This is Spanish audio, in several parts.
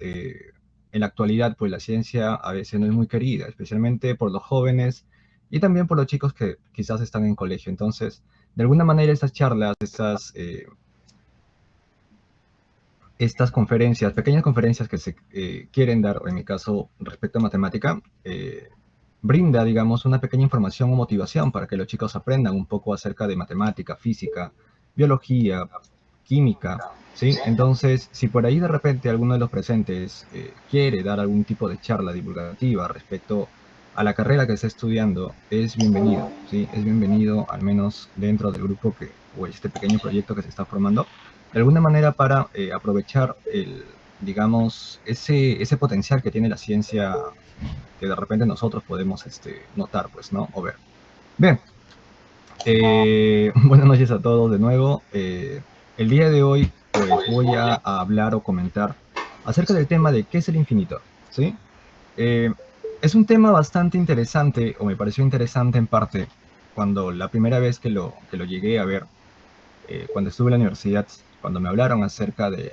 eh, en la actualidad, pues la ciencia a veces no es muy querida, especialmente por los jóvenes y también por los chicos que quizás están en colegio. Entonces, de alguna manera estas charlas, estas conferencias, pequeñas conferencias que se quieren dar, en mi caso respecto a matemática, brinda, digamos, una pequeña información o motivación para que los chicos aprendan un poco acerca de matemática, física, biología, química, ¿sí? Entonces, si por ahí de repente alguno de los presentes quiere dar algún tipo de charla divulgativa respecto a la carrera que está estudiando, es bienvenido, ¿sí? Es bienvenido, al menos dentro del grupo o este pequeño proyecto que se está formando, de alguna manera para aprovechar digamos, ese potencial que tiene la ciencia que de repente nosotros podemos notar, pues, ¿no? O ver. Bien, buenas noches a todos de nuevo. El día de hoy, pues, voy a hablar o comentar acerca del tema de qué es el infinito, ¿sí? Eh, es un tema bastante interesante, o me pareció interesante en parte, cuando la primera vez que lo llegué a ver, cuando estuve en la universidad, cuando me hablaron acerca de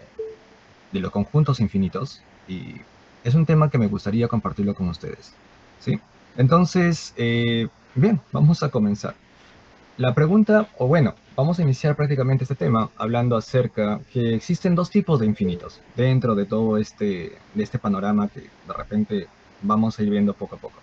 los conjuntos infinitos, y es un tema que me gustaría compartirlo con ustedes, ¿sí? Entonces, bien, vamos a comenzar. La pregunta, o bueno, vamos a iniciar prácticamente este tema hablando acerca que existen dos tipos de infinitos dentro de todo de este panorama que de repente vamos a ir viendo poco a poco.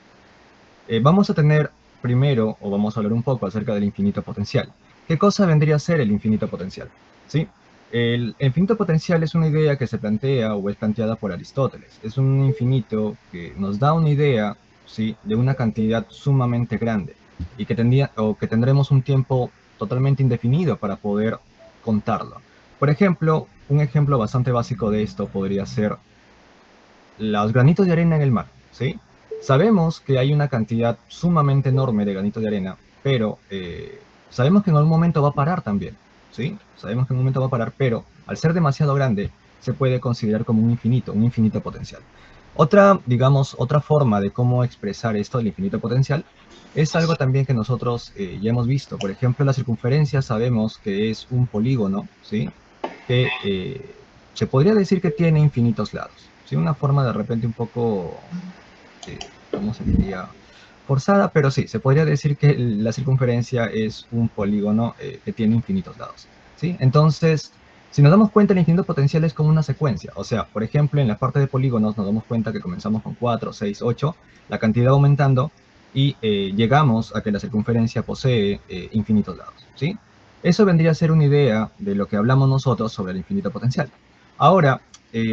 Vamos a tener primero, o vamos a hablar un poco acerca del infinito potencial. ¿Qué cosa vendría a ser el infinito potencial? ¿Sí? El infinito potencial es una idea que se plantea o es planteada por Aristóteles. Es un infinito que nos da una idea, ¿sí?, de una cantidad sumamente grande y que tendremos un tiempo totalmente indefinido para poder contarlo. Por ejemplo, un ejemplo bastante básico de esto podría ser los granitos de arena en el mar, ¿sí? Sabemos que hay una cantidad sumamente enorme de granitos de arena, pero sabemos que en algún momento va a parar también, ¿sí? Sabemos que en un momento va a parar, pero al ser demasiado grande, se puede considerar como un infinito potencial. Otra, digamos, otra forma de cómo expresar esto del infinito potencial es algo también que nosotros ya hemos visto. Por ejemplo, la circunferencia sabemos que es un polígono, ¿sí?, que se podría decir que tiene infinitos lados. ¿Sí? Una forma de repente un poco, ¿cómo se diría? Forzada, pero sí, se podría decir que la circunferencia es un polígono que tiene infinitos lados. ¿Sí? Entonces, si nos damos cuenta, el infinito potencial es como una secuencia. O sea, por ejemplo, en la parte de polígonos nos damos cuenta que comenzamos con 4, 6, 8, la cantidad aumentando y llegamos a que la circunferencia posee infinitos lados. ¿Sí? Eso vendría a ser una idea de lo que hablamos nosotros sobre el infinito potencial. Ahora,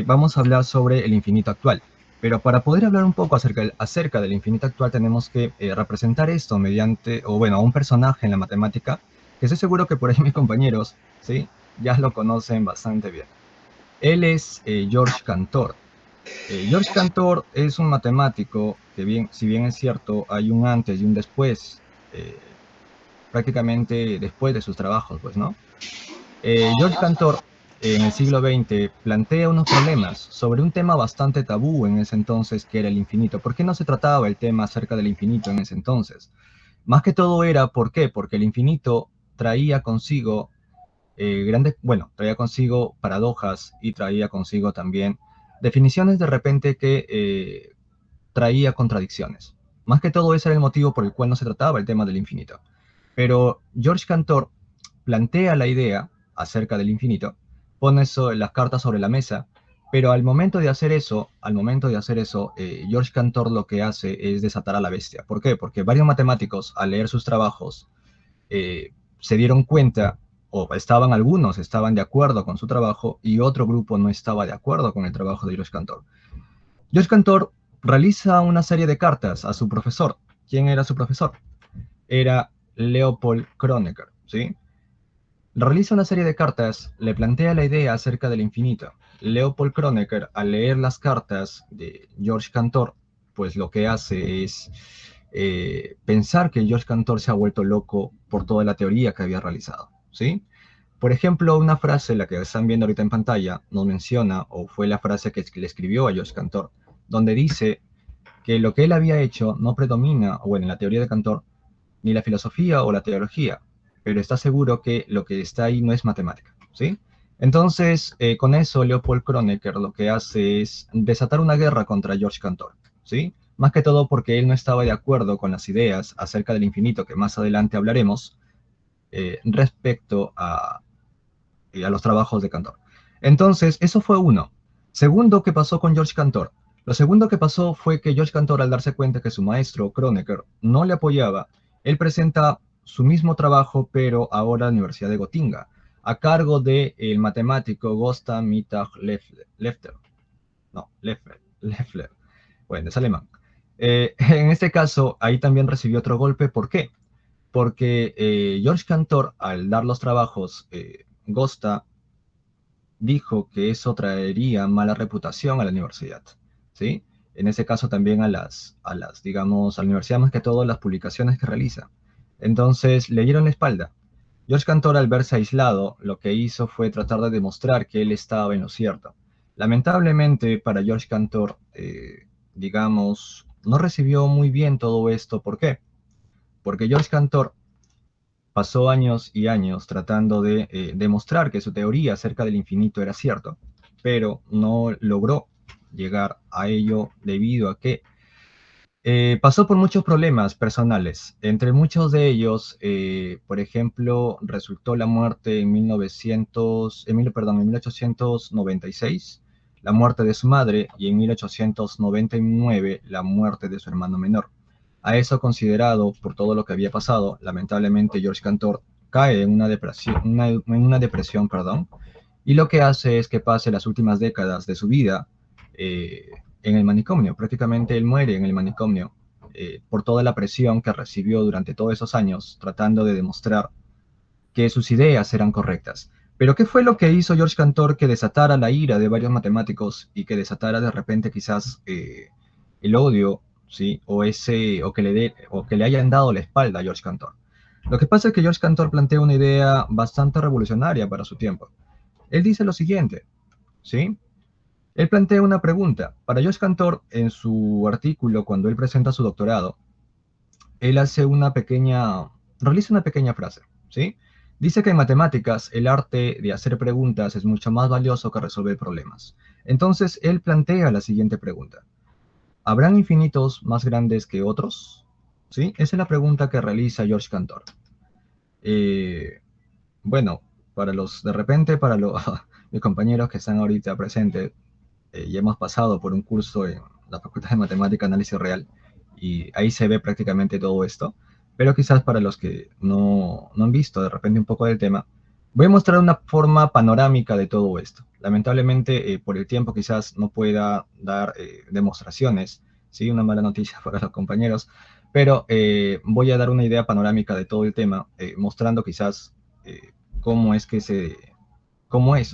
vamos a hablar sobre el infinito actual. Pero para poder hablar un poco acerca del infinito actual tenemos que representar esto mediante, o bueno, a un personaje en la matemática, que estoy seguro que por ahí mis compañeros, ¿sí?, ya lo conocen bastante bien. Él es George Cantor. George Cantor es un matemático que bien, si bien es cierto, hay un antes y un después, prácticamente después de sus trabajos, pues, ¿no? George Cantor, en el siglo XX, plantea unos problemas sobre un tema bastante tabú en ese entonces, que era el infinito. ¿Por qué no se trataba el tema acerca del infinito en ese entonces? Más que todo era, ¿por qué? Porque el infinito traía consigo traía consigo paradojas y traía consigo también definiciones de repente que traía contradicciones. Más que todo ese era el motivo por el cual no se trataba el tema del infinito. Pero George Cantor plantea la idea acerca del infinito, pone las cartas sobre la mesa, pero al momento de hacer eso, George Cantor lo que hace es desatar a la bestia. ¿Por qué? Porque varios matemáticos, al leer sus trabajos, se dieron cuenta, algunos estaban de acuerdo con su trabajo y otro grupo no estaba de acuerdo con el trabajo de George Cantor. George Cantor realiza una serie de cartas a su profesor. ¿Quién era su profesor? Era Leopold Kronecker, ¿sí? Realiza una serie de cartas, le plantea la idea acerca del infinito. Leopold Kronecker, al leer las cartas de George Cantor, pues lo que hace es pensar que George Cantor se ha vuelto loco por toda la teoría que había realizado, ¿sí? Por ejemplo, una frase, la que están viendo ahorita en pantalla, nos menciona, o fue la frase que le escribió a George Cantor, donde dice que lo que él había hecho no predomina, o bueno, en la teoría de Cantor, ni la filosofía o la teología, pero está seguro que lo que está ahí no es matemática, ¿sí? Entonces, con eso, Leopold Kronecker lo que hace es desatar una guerra contra George Cantor, ¿sí? Más que todo porque él no estaba de acuerdo con las ideas acerca del infinito, que más adelante hablaremos, respecto a los trabajos de Cantor. Entonces, eso fue uno. Segundo, ¿qué pasó con George Cantor? Lo segundo que pasó fue que George Cantor, al darse cuenta que su maestro, Kronecker, no le apoyaba, él presenta su mismo trabajo, pero ahora en la Universidad de Gotinga, a cargo del matemático Gösta Mittag Leffler. No, Leffler. Bueno, es alemán. En este caso, ahí también recibió otro golpe. ¿Por qué? Porque George Cantor, al dar los trabajos, Gösta dijo que eso traería mala reputación a la universidad, ¿sí? En ese caso también digamos, a la universidad más que todo las publicaciones que realiza. Entonces le dieron la espalda. George Cantor, al verse aislado, lo que hizo fue tratar de demostrar que él estaba en lo cierto. Lamentablemente para George Cantor, digamos, no recibió muy bien todo esto. ¿Por qué? Porque George Cantor pasó años y años tratando de demostrar que su teoría acerca del infinito era cierto, pero no logró llegar a ello debido a que pasó por muchos problemas personales. Entre muchos de ellos, por ejemplo, resultó la muerte en 1896, la muerte de su madre, y en 1899 la muerte de su hermano menor. A eso considerado por todo lo que había pasado, lamentablemente George Cantor cae en una depresión, perdón, y lo que hace es que pase las últimas décadas de su vida eh, en el manicomio. Prácticamente él muere en el manicomio por toda la presión que recibió durante todos esos años tratando de demostrar que sus ideas eran correctas. Pero ¿qué fue lo que hizo George Cantor que desatara la ira de varios matemáticos y que desatara de repente quizás el odio, ¿sí? O que le hayan dado la espalda a George Cantor? Lo que pasa es que George Cantor plantea una idea bastante revolucionaria para su tiempo. Él dice lo siguiente, ¿sí? Él plantea una pregunta. Para George Cantor, en su artículo, cuando él presenta su doctorado, él realiza una pequeña frase, ¿sí? Dice que en matemáticas el arte de hacer preguntas es mucho más valioso que resolver problemas. Entonces, él plantea la siguiente pregunta. ¿Habrán infinitos más grandes que otros? ¿Sí? Esa es la pregunta que realiza George Cantor. Eh, bueno, de repente, para los mis compañeros que están ahorita presentes, ya hemos pasado por un curso en la Facultad de Matemática Análisis Real y ahí se ve prácticamente todo esto, pero quizás para los que no han visto de repente un poco del tema, voy a mostrar una forma panorámica de todo esto. Lamentablemente, por el tiempo quizás no pueda dar demostraciones, ¿sí? Una mala noticia para los compañeros, pero voy a dar una idea panorámica de todo el tema, mostrando quizás cómo es que cómo es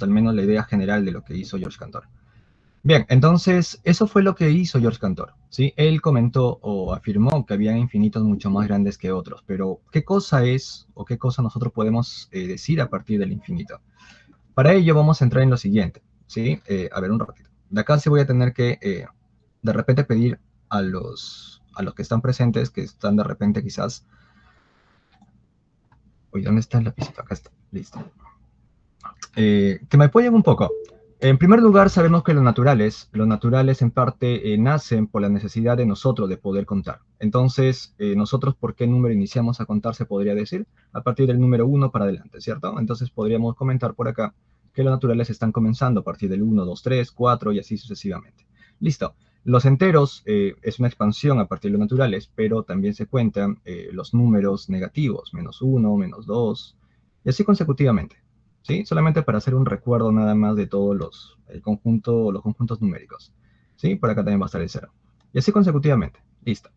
al menos la idea general de lo que hizo George Cantor. Bien, entonces eso fue lo que hizo George Cantor, ¿sí? Él comentó o afirmó que había infinitos mucho más grandes que otros, pero ¿qué cosa es o qué cosa nosotros podemos decir a partir del infinito? Para ello vamos a entrar en lo siguiente, ¿sí? A ver, un ratito. De acá sí voy a tener que de repente pedir a los que están presentes, que están de repente quizás... Oye, ¿dónde está el lapicito? Acá está, listo. Que me apoyen un poco. En primer lugar, sabemos que los naturales en parte nacen por la necesidad de nosotros de poder contar. Entonces, nosotros, ¿por qué número iniciamos a contar? Se podría decir a partir del número 1 para adelante, ¿cierto? Entonces, podríamos comentar por acá que los naturales están comenzando a partir del 1, 2, 3, 4 y así sucesivamente. Listo. Los enteros es una expansión a partir de los naturales, pero también se cuentan los números negativos, -1, -2, y así consecutivamente. ¿Sí? Solamente para hacer un recuerdo nada más de todos los conjuntos numéricos. ¿Sí? Por acá también va a estar el 0. Y así consecutivamente. Listo.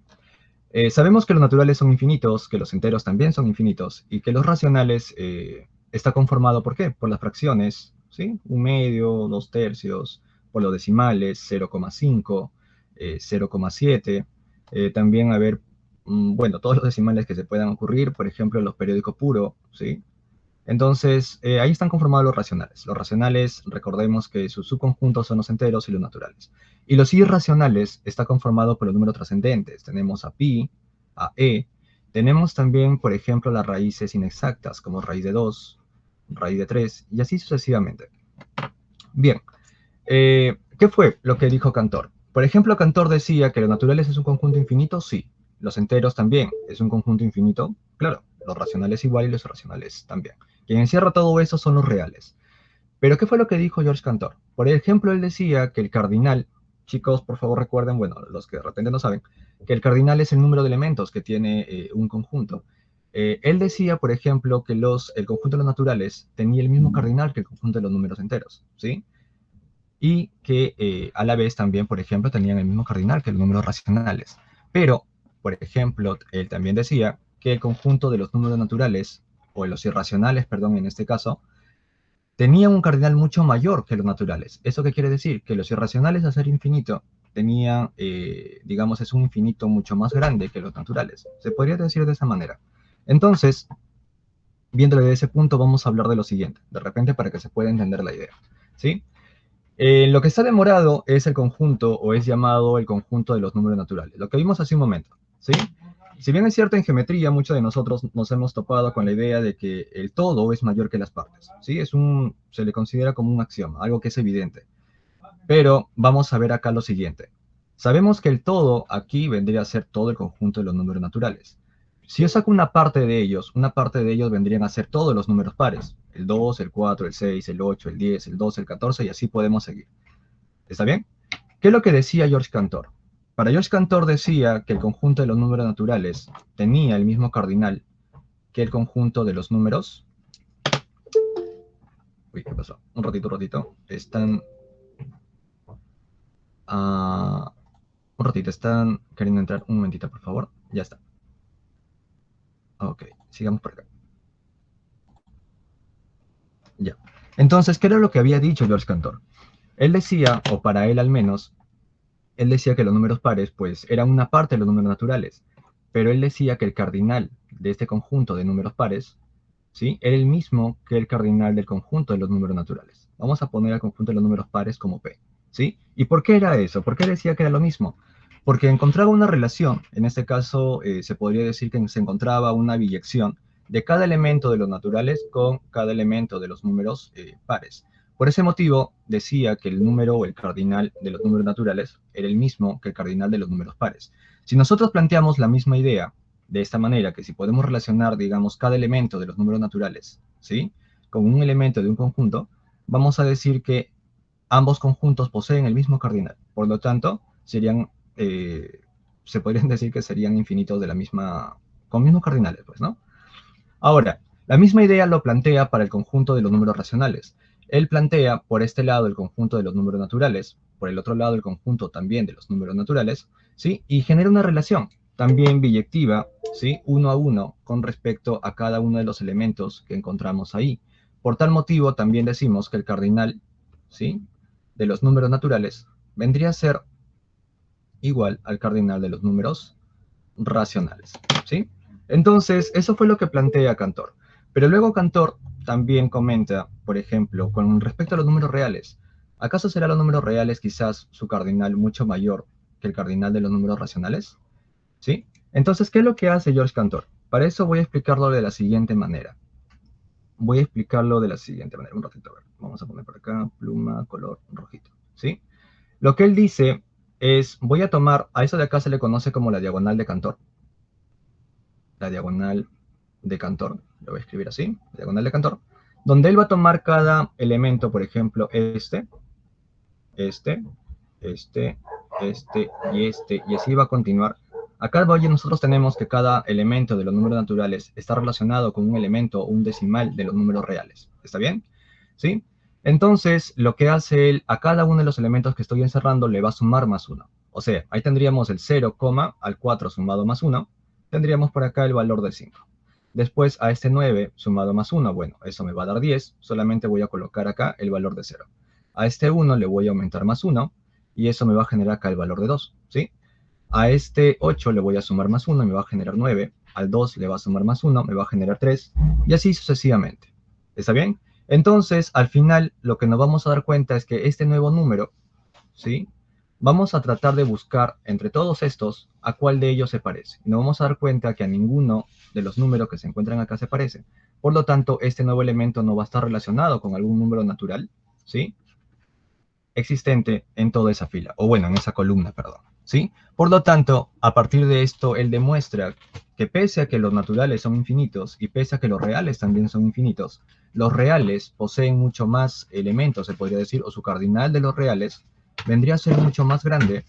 Sabemos que los naturales son infinitos, que los enteros también son infinitos, y que los racionales está conformado, ¿por qué? Por las fracciones, ¿sí? 1/2, 2/3, por los decimales, 0,5, 0,7. También, a ver, bueno, todos los decimales que se puedan ocurrir, por ejemplo, los periódicos puros, ¿sí? Entonces, ahí están conformados los racionales. Los racionales, recordemos que sus subconjuntos son los enteros y los naturales. Y los irracionales está conformado por los números trascendentes. Tenemos a pi, a e. Tenemos también, por ejemplo, las raíces inexactas, como raíz de 2, raíz de 3, y así sucesivamente. Bien, ¿qué fue lo que dijo Cantor? Por ejemplo, Cantor decía que los naturales es un conjunto infinito, sí. Los enteros también es un conjunto infinito, claro. Los racionales igual y los irracionales también. Quien encierra todo eso son los reales. Pero ¿qué fue lo que dijo George Cantor? Por ejemplo, él decía que el cardinal, chicos, por favor recuerden, bueno, los que de repente no saben, que el cardinal es el número de elementos que tiene un conjunto. Él decía, por ejemplo, que el conjunto de los naturales tenía el mismo cardinal que el conjunto de los números enteros, ¿sí? Y que a la vez también, por ejemplo, tenían el mismo cardinal que los números racionales. Pero, por ejemplo, él también decía que el conjunto de los números naturales, o los irracionales, perdón, en este caso, tenían un cardinal mucho mayor que los naturales. ¿Eso qué quiere decir? Que los irracionales, a ser infinito, tenían, digamos, es un infinito mucho más grande que los naturales. Se podría decir de esa manera. Entonces, viéndolo desde ese punto, vamos a hablar de lo siguiente, de repente para que se pueda entender la idea. ¿Sí? Lo que está demorado es el conjunto, o es llamado el conjunto de los números naturales, lo que vimos hace un momento, ¿sí? Si bien es cierto, en geometría muchos de nosotros nos hemos topado con la idea de que el todo es mayor que las partes, ¿sí? Se le considera como un axioma, algo que es evidente. Pero vamos a ver acá lo siguiente. Sabemos que el todo aquí vendría a ser todo el conjunto de los números naturales. Si yo saco una parte de ellos vendrían a ser todos los números pares. El 2, el 4, el 6, el 8, el 10, el 12, el 14 y así podemos seguir. ¿Está bien? ¿Qué es lo que decía George Cantor? Para George Cantor decía que el conjunto de los números naturales tenía el mismo cardinal que el conjunto de los números. Uy, ¿qué pasó? Un ratito. Ah, un ratito, están queriendo entrar. Un momentito, por favor. Ya está. Ok, sigamos por acá. Ya. Entonces, ¿qué era lo que había dicho George Cantor? Él decía, o para él al menos, él decía que los números pares, pues, eran una parte de los números naturales. Pero él decía que el cardinal de este conjunto de números pares, ¿sí? Era el mismo que el cardinal del conjunto de los números naturales. Vamos a poner al conjunto de los números pares como P, ¿sí? ¿Y por qué era eso? ¿Por qué decía que era lo mismo? Porque encontraba una relación, en este caso se podría decir que se encontraba una biyección de cada elemento de los naturales con cada elemento de los números pares. Por ese motivo decía que el número o el cardinal de los números naturales era el mismo que el cardinal de los números pares. Si nosotros planteamos la misma idea de esta manera, que si podemos relacionar, digamos, cada elemento de los números naturales, ¿sí? Con un elemento de un conjunto, vamos a decir que ambos conjuntos poseen el mismo cardinal. Por lo tanto, se podrían decir que serían infinitos de la misma, con mismos cardinales, pues, ¿no? Ahora, la misma idea lo plantea para el conjunto de los números racionales. Él plantea por este lado el conjunto de los números naturales, por el otro lado el conjunto también de los números naturales, ¿sí? Y genera una relación también biyectiva, ¿sí? Uno a uno con respecto a cada uno de los elementos que encontramos ahí. Por tal motivo también decimos que el cardinal, ¿sí? De los números naturales vendría a ser igual al cardinal de los números racionales, ¿sí? Entonces, eso fue lo que plantea Cantor. Pero luego Cantor también comenta, por ejemplo, con respecto a los números reales, ¿acaso será los números reales quizás su cardinal mucho mayor que el cardinal de los números racionales? ¿Sí? Entonces, ¿qué es lo que hace George Cantor? Para eso voy a explicarlo de la siguiente manera. Un ratito, a ver. Vamos a poner por acá, pluma, color rojito, ¿sí? Lo que él dice es, voy a tomar, a eso de acá se le conoce como la diagonal de Cantor. La diagonal de Cantor, lo voy a escribir así, diagonal de Cantor, donde él va a tomar cada elemento, por ejemplo, este, este, y así va a continuar. Acá nosotros tenemos que cada elemento de los números naturales está relacionado con un elemento o un decimal de los números reales. ¿Está bien? ¿Sí? Entonces, lo que hace él, a cada uno de los elementos que estoy encerrando le va a sumar más 1. O sea, ahí tendríamos el 0, al 4 sumado más 1, tendríamos por acá el valor de 5. Después a este 9 sumado más 1, bueno, eso me va a dar 10, solamente voy a colocar acá el valor de 0. A este 1 le voy a aumentar más 1, y eso me va a generar acá el valor de 2, ¿sí? A este 8 le voy a sumar más 1, me va a generar 9. Al 2 le va a sumar más 1, me va a generar 3, y así sucesivamente. ¿Está bien? Entonces, al final, lo que nos vamos a dar cuenta es que este nuevo número, ¿sí? Vamos a tratar de buscar entre todos estos a cuál de ellos se parece. Y nos vamos a dar cuenta que a ninguno de los números que se encuentran acá se parece. Por lo tanto, este nuevo elemento no va a estar relacionado con algún número natural, ¿sí? Existente en toda esa fila, o bueno, en esa columna, perdón, ¿sí? Por lo tanto, a partir de esto, él demuestra que pese a que los naturales son infinitos y pese a que los reales también son infinitos, los reales poseen mucho más elementos, se podría decir, o su cardinal de los reales vendría a ser mucho más grande,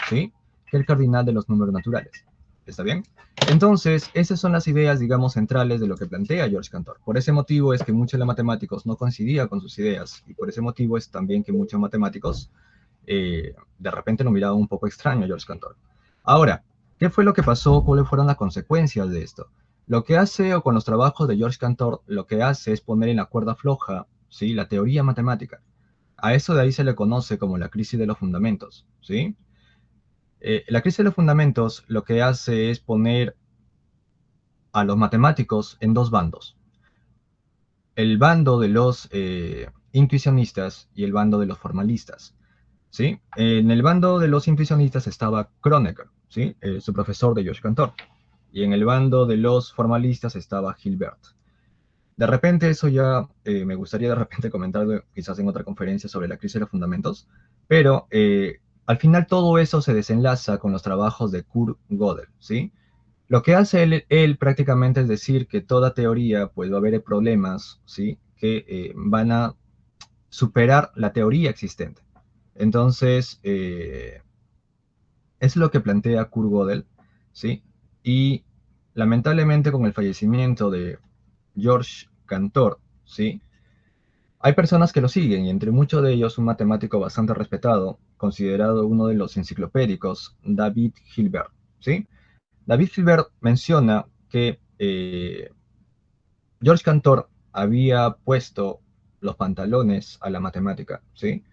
¿sí? Que el cardinal de los números naturales. ¿Está bien? Entonces, esas son las ideas, digamos, centrales de lo que plantea George Cantor. Por ese motivo es que muchos de los matemáticos no coincidían con sus ideas y por ese motivo es también que muchos matemáticos de repente lo miraban un poco extraño a George Cantor. Ahora, ¿qué fue lo que pasó? ¿Cuáles fueron las consecuencias de esto? Lo que hace, o con los trabajos de George Cantor, lo que hace es poner en la cuerda floja, ¿sí? La teoría matemática. A eso de ahí se le conoce como la crisis de los fundamentos, ¿sí? La crisis de los fundamentos lo que hace es poner a los matemáticos en dos bandos. El bando de los intuicionistas y el bando de los formalistas. ¿Sí? En el bando de los intuicionistas estaba Kronecker, ¿sí? Su profesor de George Cantor. Y en el bando de los formalistas estaba Hilbert. De repente eso ya me gustaría de repente comentarlo quizás en otra conferencia sobre la crisis de los fundamentos, pero al final todo eso se desenlaza con los trabajos de Kurt Gödel, ¿sí? Lo que hace él prácticamente es decir que toda teoría pues va a haber problemas, ¿sí? Que van a superar la teoría existente. Entonces, es lo que plantea Kurt Gödel, ¿sí? Y lamentablemente con el fallecimiento de George Cantor, ¿sí? Hay personas que lo siguen y entre muchos de ellos un matemático bastante respetado, considerado uno de los enciclopédicos, David Hilbert, ¿sí? David Hilbert menciona que George Cantor había puesto los pantalones a la matemática, ¿sí?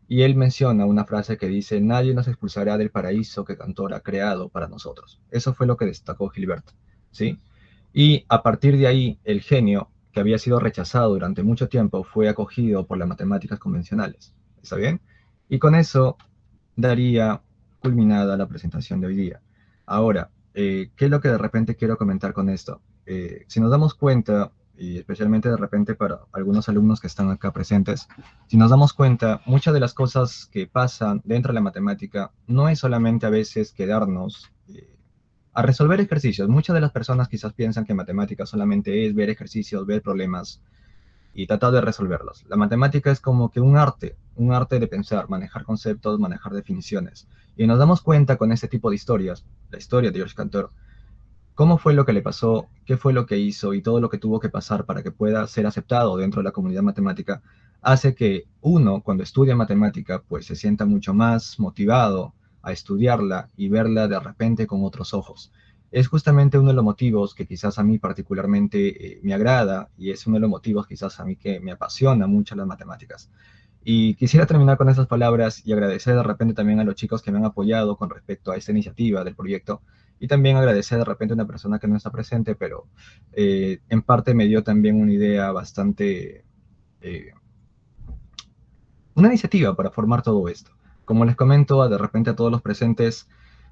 Y él menciona una frase que dice, nadie nos expulsará del paraíso que Cantor ha creado para nosotros. Eso fue lo que destacó Gilbert, ¿sí? Y a partir de ahí, el genio, que había sido rechazado durante mucho tiempo, fue acogido por las matemáticas convencionales. ¿Está bien? Y con eso daría culminada la presentación de hoy día. Ahora, ¿qué es lo que de repente quiero comentar con esto? Si nos damos cuenta, y especialmente de repente para algunos alumnos que están acá presentes, si nos damos cuenta, muchas de las cosas que pasan dentro de la matemática no es solamente a veces quedarnos a resolver ejercicios. Muchas de las personas quizás piensan que matemática solamente es ver ejercicios, ver problemas y tratar de resolverlos. La matemática es como que un arte de pensar, manejar conceptos, manejar definiciones. Y nos damos cuenta con este tipo de historias, la historia de George Cantor, cómo fue lo que le pasó, qué fue lo que hizo y todo lo que tuvo que pasar para que pueda ser aceptado dentro de la comunidad matemática, hace que uno, cuando estudia matemática, pues se sienta mucho más motivado a estudiarla y verla de repente con otros ojos. Es justamente uno de los motivos que quizás a mí particularmente me agrada y es uno de los motivos quizás a mí que me apasiona mucho las matemáticas. Y quisiera terminar con esas palabras y agradecer de repente también a los chicos que me han apoyado con respecto a esta iniciativa del proyecto y también agradecer de repente a una persona que no está presente, pero en parte me dio también una idea bastante, eh, una iniciativa para formar todo esto. Como les comento de repente a todos los presentes,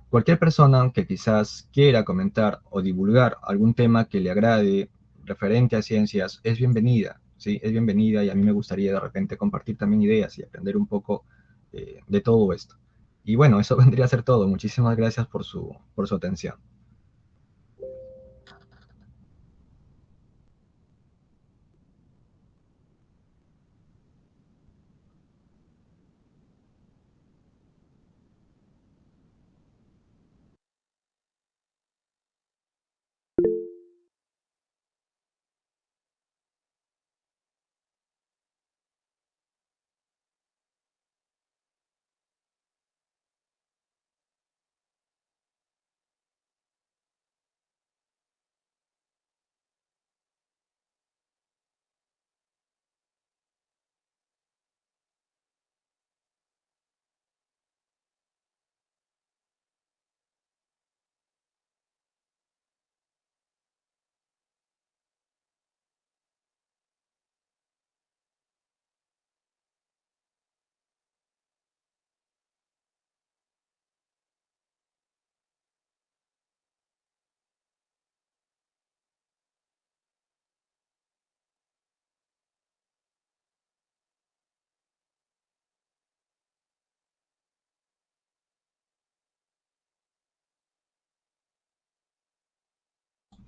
cualquier persona que quizás quiera comentar o divulgar algún tema que le agrade referente a ciencias es bienvenida, ¿sí? Es bienvenida y a mí me gustaría de repente compartir también ideas y aprender un poco de todo esto. Y bueno, eso vendría a ser todo. Muchísimas gracias por su atención.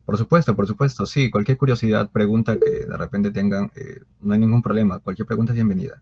Por supuesto, sí, cualquier curiosidad, pregunta que de repente tengan, no hay ningún problema, cualquier pregunta es bienvenida.